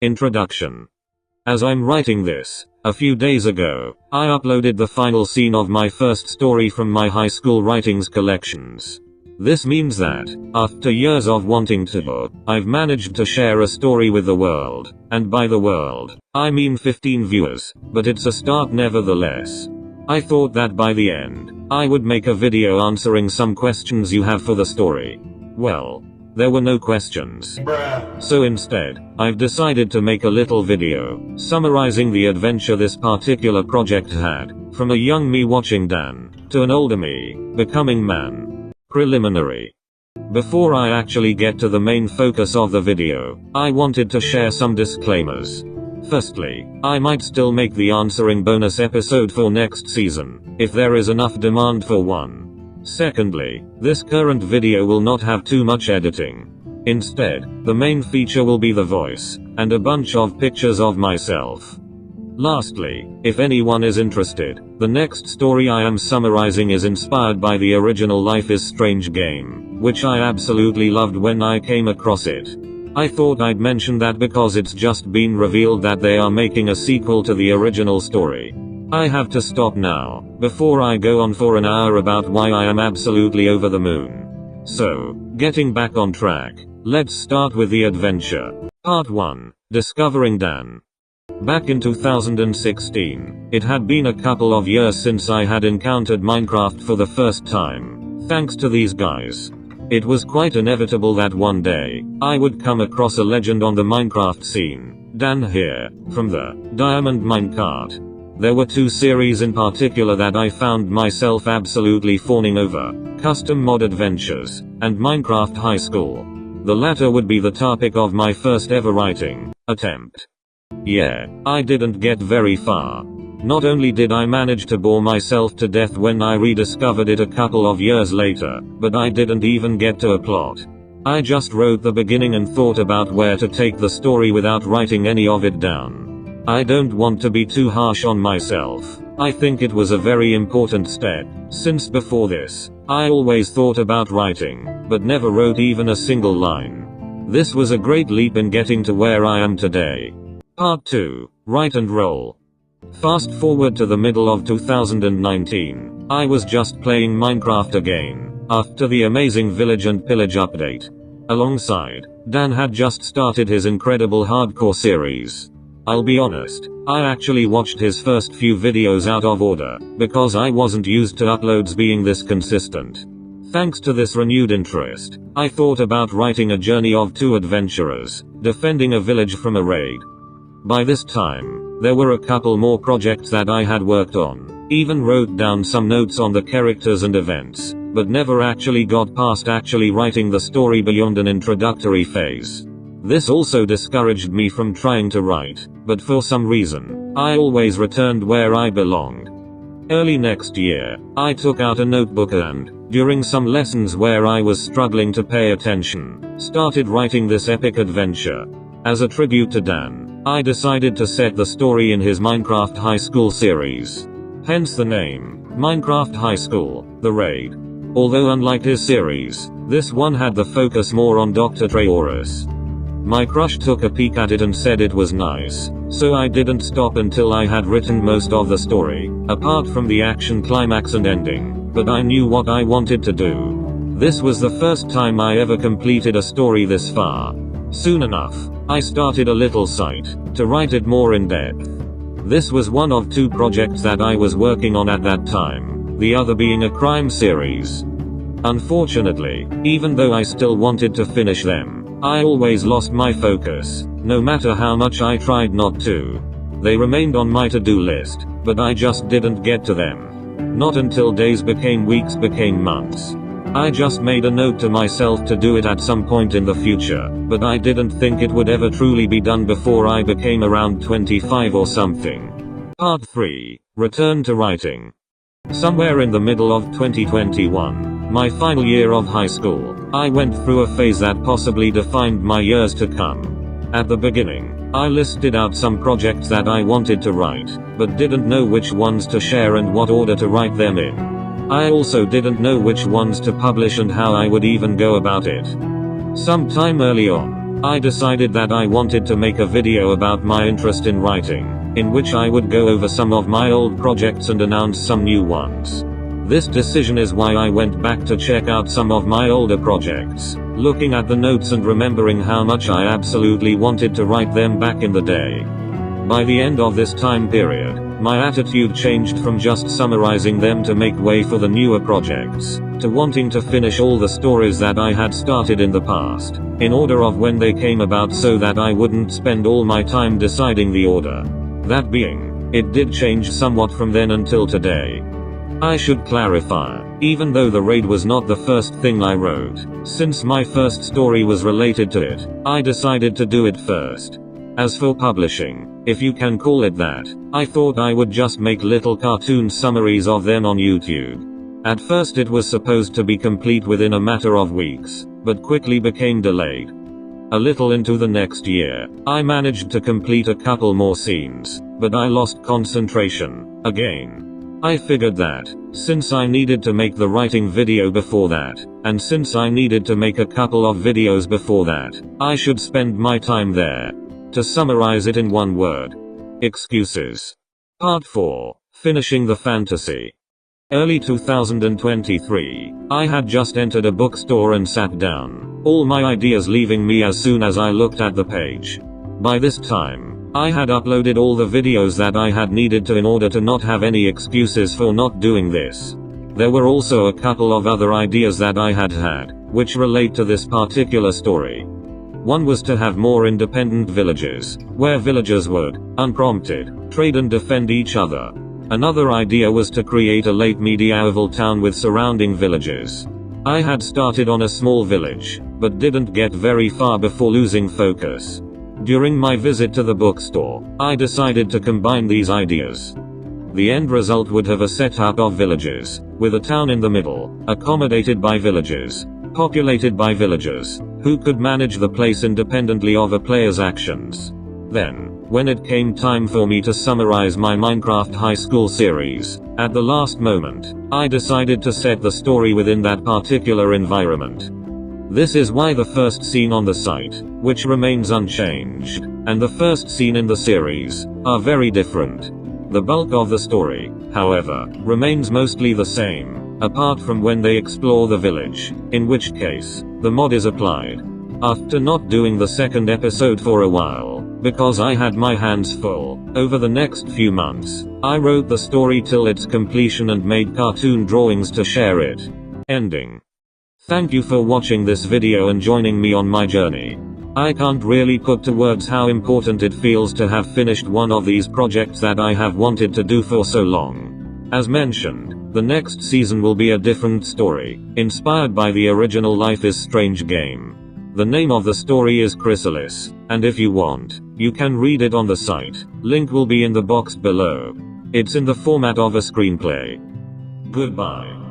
Introduction. As I'm writing this, a few days ago, I uploaded the final scene of my first story from my high school writings collections. This means that, after years of wanting to, I've managed to share a story with the world, and by the world, I mean 15 viewers, but it's a start nevertheless. I thought that by the end, I would make a video answering some questions you have for the story. Well, there were no questions. So instead, I've decided to make a little video, summarizing the adventure this particular project had, from a young me watching Dan, to an older me, becoming man. Preliminary. Before I actually get to the main focus of the video, I wanted to share some disclaimers. Firstly, I might still make the answering bonus episode for next season, if there is enough demand for one. Secondly, this current video will not have too much editing. Instead, the main feature will be the voice, and a bunch of pictures of myself. Lastly, if anyone is interested, the next story I am summarizing is inspired by the original Life is Strange game, which I absolutely loved when I came across it. I thought I'd mention that because it's just been revealed that they are making a sequel to the original story. I have to stop now, before I go on for an hour about why I am absolutely over the moon. So, getting back on track, let's start with the adventure. Part 1, Discovering Dan. Back in 2016, it had been a couple of years since I had encountered Minecraft for the first time, thanks to these guys. It was quite inevitable that one day, I would come across a legend on the Minecraft scene, Dan here, from the Diamond Minecart. There were two series in particular that I found myself absolutely fawning over, Custom Mod Adventures, and Minecraft High School. The latter would be the topic of my first ever writing attempt. Yeah, I didn't get very far. Not only did I manage to bore myself to death when I rediscovered it a couple of years later, but I didn't even get to a plot. I just wrote the beginning and thought about where to take the story without writing any of it down. I don't want to be too harsh on myself. I think it was a very important step, since before this, I always thought about writing, but never wrote even a single line. This was a great leap in getting to where I am today. Part 2, Write and Roll. Fast forward to the middle of 2019, I was just playing Minecraft again, after the amazing Village and Pillage update. Alongside, Dan had just started his incredible hardcore series. I'll be honest, I actually watched his first few videos out of order, because I wasn't used to uploads being this consistent. Thanks to this renewed interest, I thought about writing a journey of two adventurers, defending a village from a raid. By this time, there were a couple more projects that I had worked on, even wrote down some notes on the characters and events, but never actually got past actually writing the story beyond an introductory phase. This also discouraged me from trying to write, but for some reason, I always returned where I belonged. Early next year, I took out a notebook and, during some lessons where I was struggling to pay attention, started writing this epic adventure. As a tribute to Dan, I decided to set the story in his Minecraft High School series. Hence the name, Minecraft High School, The Raid. Although unlike his series, this one had the focus more on Dr. Trayaurus. My crush took a peek at it and said it was nice, so I didn't stop until I had written most of the story, apart from the action climax and ending, but I knew what I wanted to do. This was the first time I ever completed a story this far. Soon enough, I started a little site, to write it more in depth. This was one of two projects that I was working on at that time, the other being a crime series. Unfortunately, even though I still wanted to finish them, I always lost my focus, no matter how much I tried not to. They remained on my to-do list, but I just didn't get to them. Not until days became weeks became months. I just made a note to myself to do it at some point in the future, but I didn't think it would ever truly be done before I became around 25 or something. Part 3, Return to Writing. Somewhere in the middle of 2021, my final year of high school, I went through a phase that possibly defined my years to come. At the beginning, I listed out some projects that I wanted to write, but didn't know which ones to share and what order to write them in. I also didn't know which ones to publish and how I would even go about it. Sometime early on, I decided that I wanted to make a video about my interest in writing, in which I would go over some of my old projects and announce some new ones. This decision is why I went back to check out some of my older projects, looking at the notes and remembering how much I absolutely wanted to write them back in the day. By the end of this time period, my attitude changed from just summarizing them to make way for the newer projects, to wanting to finish all the stories that I had started in the past, in order of when they came about so that I wouldn't spend all my time deciding the order. That being, it did change somewhat from then until today. I should clarify, even though The Raid was not the first thing I wrote, since my first story was related to it, I decided to do it first. As for publishing, if you can call it that, I thought I would just make little cartoon summaries of them on YouTube. At first it was supposed to be complete within a matter of weeks, but quickly became delayed. A little into the next year, I managed to complete a couple more scenes, but I lost concentration, again. I figured that, since I needed to make the writing video before that, and since I needed to make a couple of videos before that, I should spend my time there. To summarize it in one word. Excuses. Part 4. Finishing the fantasy. Early 2023, I had just entered a bookstore and sat down, all my ideas leaving me as soon as I looked at the page. By this time, I had uploaded all the videos that I had needed to in order to not have any excuses for not doing this. There were also a couple of other ideas that I had, which relate to this particular story. One was to have more independent villages, where villagers would, unprompted, trade and defend each other. Another idea was to create a late medieval town with surrounding villages. I had started on a small village, but didn't get very far before losing focus. During my visit to the bookstore, I decided to combine these ideas. The end result would have a setup of villages, with a town in the middle, accommodated by villagers, populated by villagers, who could manage the place independently of a player's actions. Then, when it came time for me to summarize my Minecraft high school series, at the last moment, I decided to set the story within that particular environment. This is why the first scene on the site, which remains unchanged, and the first scene in the series, are very different. The bulk of the story, however, remains mostly the same, apart from when they explore the village, in which case, the mod is applied. After not doing the second episode for a while, because I had my hands full, over the next few months, I wrote the story till its completion and made cartoon drawings to share it. Ending. Thank you for watching this video and joining me on my journey. I can't really put to words how important it feels to have finished one of these projects that I have wanted to do for so long. As mentioned, the next season will be a different story, inspired by the original Life is Strange game. The name of the story is Chrysalis, and if you want, you can read it on the site. Link will be in the box below. It's in the format of a screenplay. Goodbye.